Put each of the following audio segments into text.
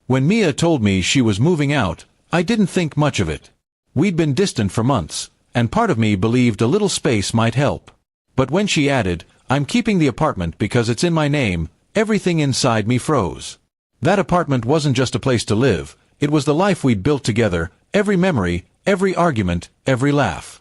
When Mia told me she was moving out, I didn't think much of it. We'd been distant for months, and part of me believed a little space might help. But when she added, "I'm keeping the apartment because it's in my name," everything inside me froze. That apartment wasn't just a place to live, it was the life we'd built together, every memory, every argument, every laugh.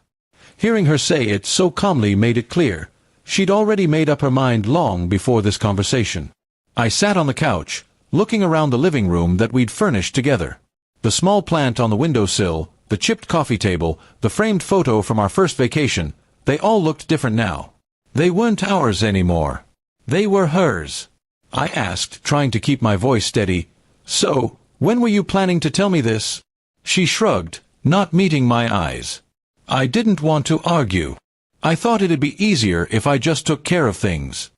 Hearing her say it so calmly made it clear. She'd already made up her mind long before this conversation. I sat on the couch, looking around the living room that we'd furnished together. The small plant on the windowsill, the chipped coffee table, the framed photo from our first vacation, they all looked different now. They weren't ours anymore. They were hers. I asked, trying to keep my voice steady, "So, when were you planning to tell me this?" She shrugged, not meeting my eyes. I didn't want to argue. I thought it'd be easier if I just took care of things.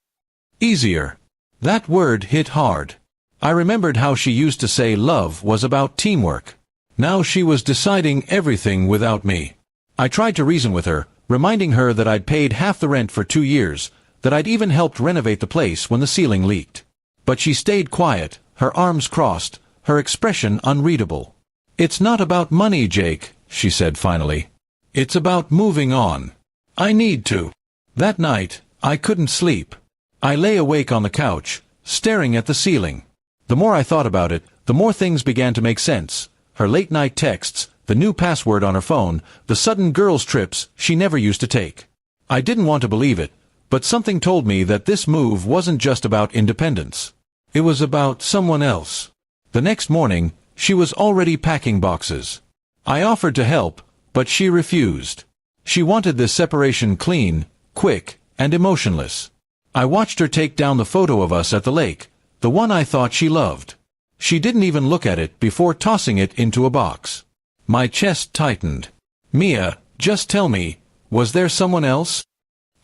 Easier. That word hit hard. I remembered how she used to say love was about teamwork. Now she was deciding everything without me. I tried to reason with her, reminding her that I'd paid half the rent for 2 years, that I'd even helped renovate the place when the ceiling leaked. But she stayed quiet, her arms crossed, her expression unreadable. "It's not about money, Jake," she said finally. "It's about moving on. I need to." That night, I couldn't sleep. I lay awake on the couch, staring at the ceiling. The more I thought about it, the more things began to make sense. Her late-night texts, the new password on her phone, the sudden girls' trips she never used to take. I didn't want to believe it, but something told me that this move wasn't just about independence. It was about someone else. The next morning, she was already packing boxes. I offered to help, but she refused. She wanted this separation clean, quick, and emotionless. I watched her take down the photo of us at the lake, the one I thought she loved. She didn't even look at it before tossing it into a box. My chest tightened. "Mia, just tell me, was there someone else?"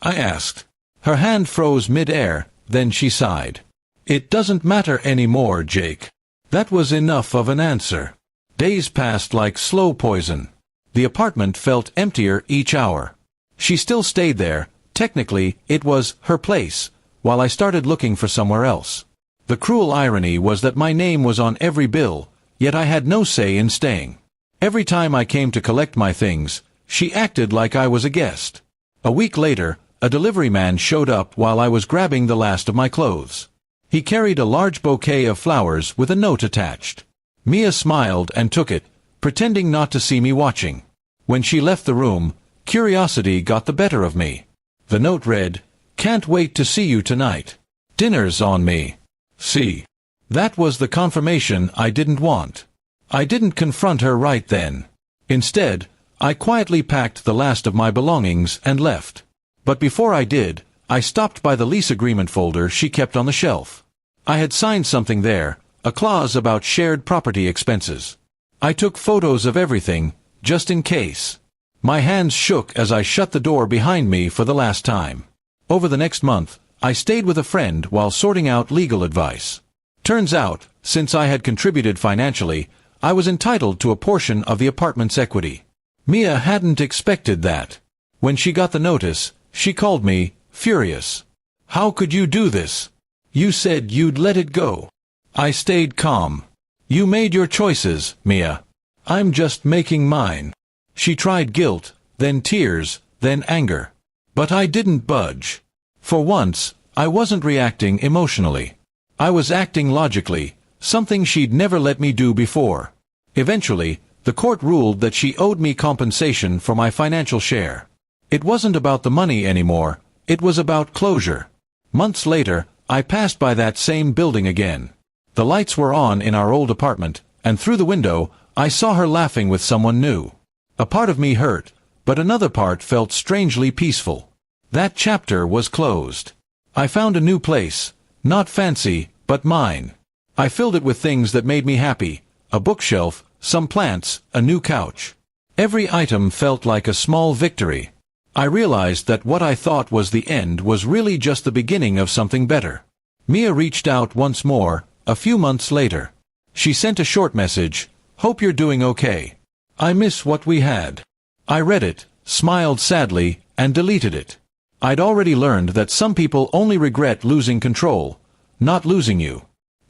I asked. Her hand froze mid-air, then she sighed. "It doesn't matter anymore, Jake." That was enough of an answer. Days passed like slow poison. The apartment felt emptier each hour. She still stayed there. Technically, it was her place, while I started looking for somewhere else. The cruel irony was that my name was on every bill, yet I had no say in staying. Every time I came to collect my things, she acted like I was a guest. A week later, a delivery man showed up while I was grabbing the last of my clothes. He carried a large bouquet of flowers with a note attached. Mia smiled and took it, pretending not to see me watching. When she left the room, curiosity got the better of me. The note read, "Can't wait to see you tonight. Dinner's on me. See." That was the confirmation I didn't want. I didn't confront her right then. Instead, I quietly packed the last of my belongings and left. But before I did, I stopped by the lease agreement folder she kept on the shelf. I had signed something there, a clause about shared property expenses. I took photos of everything, just in case. My hands shook as I shut the door behind me for the last time. Over the next month, I stayed with a friend while sorting out legal advice. Turns out, since I had contributed financially, I was entitled to a portion of the apartment's equity. Mia hadn't expected that. When she got the notice, she called me, furious. "How could you do this? You said you'd let it go." I stayed calm. "You made your choices, Mia. I'm just making mine." She tried guilt, then tears, then anger. But I didn't budge. For once, I wasn't reacting emotionally. I was acting logically, something she'd never let me do before. Eventually, the court ruled that she owed me compensation for my financial share. It wasn't about the money anymore, it was about closure. Months later, I passed by that same building again. The lights were on in our old apartment, and through the window, I saw her laughing with someone new. A part of me hurt, but another part felt strangely peaceful. That chapter was closed. I found a new place, not fancy, but mine. I filled it with things that made me happy, a bookshelf, some plants, a new couch. Every item felt like a small victory. I realized that what I thought was the end was really just the beginning of something better. Mia reached out once more, a few months later. She sent a short message, "Hope you're doing okay. I miss what we had." I read it, smiled sadly, and deleted it. I'd already learned that some people only regret losing control, not losing you.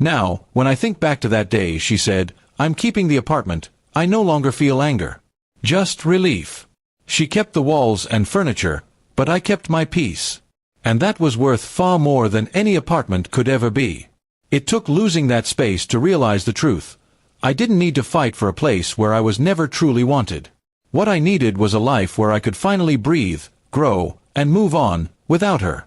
Now, when I think back to that day, she said, I'm keeping the apartment, I no longer feel anger. Just relief. She kept the walls and furniture, but I kept my peace. And that was worth far more than any apartment could ever be. It took losing that space to realize the truth. I didn't need to fight for a place where I was never truly wanted. What I needed was a life where I could finally breathe, grow, and move on, without her.